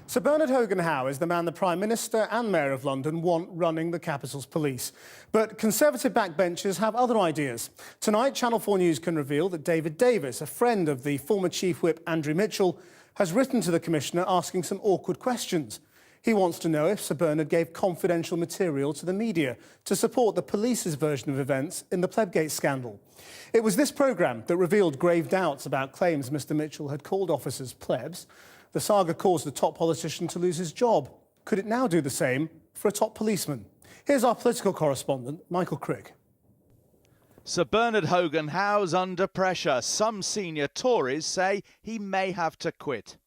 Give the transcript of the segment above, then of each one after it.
Sir Bernard Hogan-Howe is the man the Prime Minister and Mayor of London want running the capital's police. But Conservative backbenchers have other ideas. Tonight, Channel 4 News can reveal that David Davis, a friend of the former Chief Whip Andrew Mitchell, has written to the Commissioner asking some awkward questions. He wants to know if Sir Bernard gave confidential material to the media to support the police's version of events in the Plebgate scandal. It was this programme that revealed grave doubts about claims Mr Mitchell had called officers plebs. The saga caused the top politician to lose his job. Could it now do the same for a top policeman? Here's our political correspondent, Michael Crick. Sir Bernard Hogan-Howe's under pressure. Some senior Tories say he may have to quit.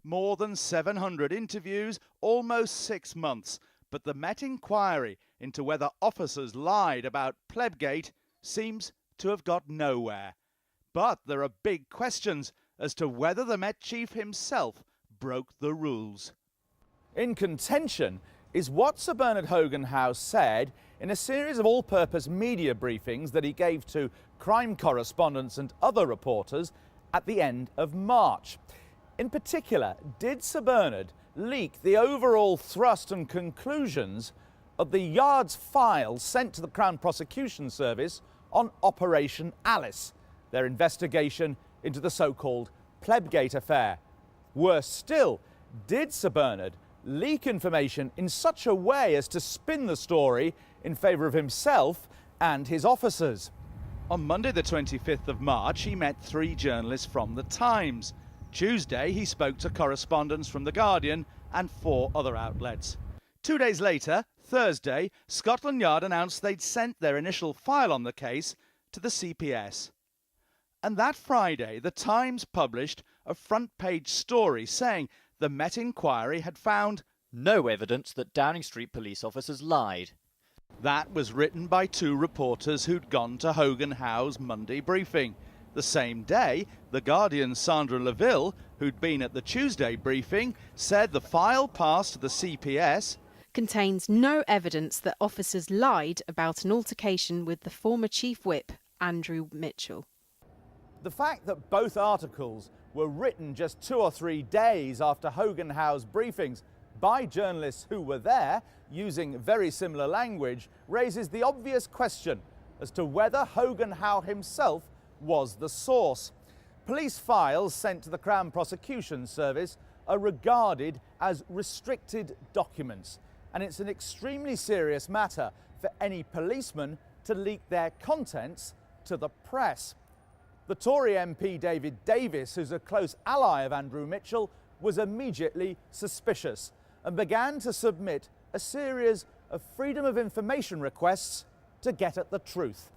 More than 700 interviews, almost 6 months. But the Met inquiry into whether officers lied about Plebgate seems to have got nowhere. But there are big questions as to whether the Met Chief himself broke the rules. In contention is what Sir Bernard Hogan-Howe said in a series of all-purpose media briefings that he gave to crime correspondents and other reporters at the end of March. In particular, did Sir Bernard leak the overall thrust and conclusions of the Yard's files sent to the Crown Prosecution Service on Operation Alice, their investigation into the so-called Plebgate affair? Worse still, did Sir Bernard leak information in such a way as to spin the story in favour of himself and his officers? On Monday the 25th of March, he met 3 journalists from The Times. Tuesday, he spoke to correspondents from The Guardian and 4 other outlets. 2 days later, Thursday, Scotland Yard announced they'd sent their initial file on the case to the CPS. And that Friday, The Times published a front-page story saying the Met inquiry had found no evidence that Downing Street police officers lied. That was written by 2 reporters who'd gone to Hogan-Howe's Monday briefing. The same day, The Guardian's Sandra Laville, who'd been at the Tuesday briefing, said the file passed to the CPS contains no evidence that officers lied about an altercation with the former Chief Whip, Andrew Mitchell. The fact that both articles were written just 2 or 3 days after Hogan-Howe's briefings by journalists who were there, using very similar language, raises the obvious question as to whether Hogan-Howe himself was the source. Police files sent to the Crown Prosecution Service are regarded as restricted documents, and it's an extremely serious matter for any policeman to leak their contents to the press. The Tory MP David Davis, who's a close ally of Andrew Mitchell, was immediately suspicious and began to submit a series of freedom of information requests to get at the truth.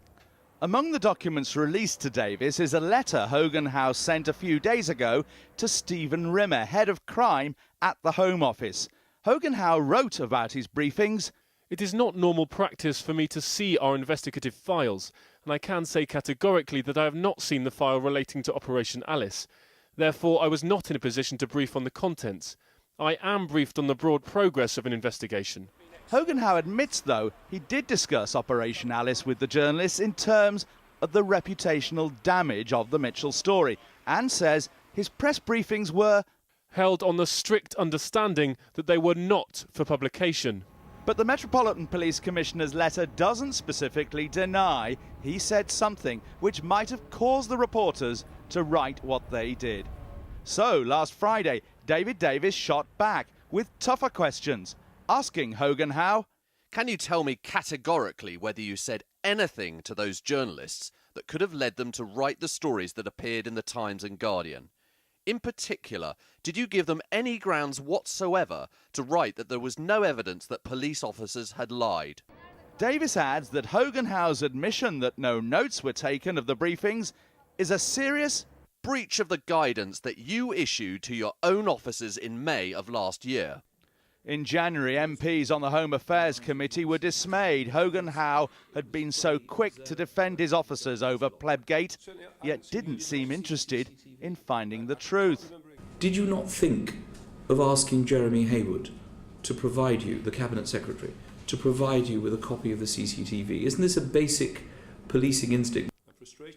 Among the documents released to Davis is a letter Hogan-Howe sent a few days ago to Stephen Rimmer, head of crime at the Home Office. Hogan-Howe wrote about his briefings. It is not normal practice for me to see our investigative files, and I can say categorically that I have not seen the file relating to Operation Alice. Therefore, I was not in a position to brief on the contents. I am briefed on the broad progress of an investigation. Hogan-Howe admits, though, he did discuss Operation Alice with the journalists in terms of the reputational damage of the Mitchell story, and says his press briefings were held on the strict understanding that they were not for publication. But the Metropolitan Police Commissioner's letter doesn't specifically deny he said something which might have caused the reporters to write what they did. So, last Friday, David Davis shot back with tougher questions, asking Hogan-Howe, "Can you tell me categorically whether you said anything to those journalists that could have led them to write the stories that appeared in the Times and Guardian? In particular, did you give them any grounds whatsoever to write that there was no evidence that police officers had lied?" Davis adds that Hogan-Howe's admission that no notes were taken of the briefings is a serious breach of the guidance that you issued to your own officers in May of last year. In January, MPs on the Home Affairs Committee were dismayed Hogan-Howe had been so quick to defend his officers over Plebgate, yet didn't seem interested in finding the truth. Did you not think of asking Jeremy Hayward to provide you, the Cabinet Secretary, to provide you with a copy of the CCTV? Isn't this a basic policing instinct?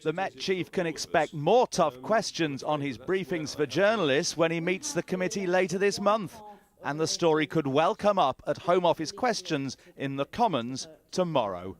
The Met chief can expect more tough questions on his briefings for journalists when he meets the committee later this month. And the story could well come up at Home Office questions in the Commons tomorrow.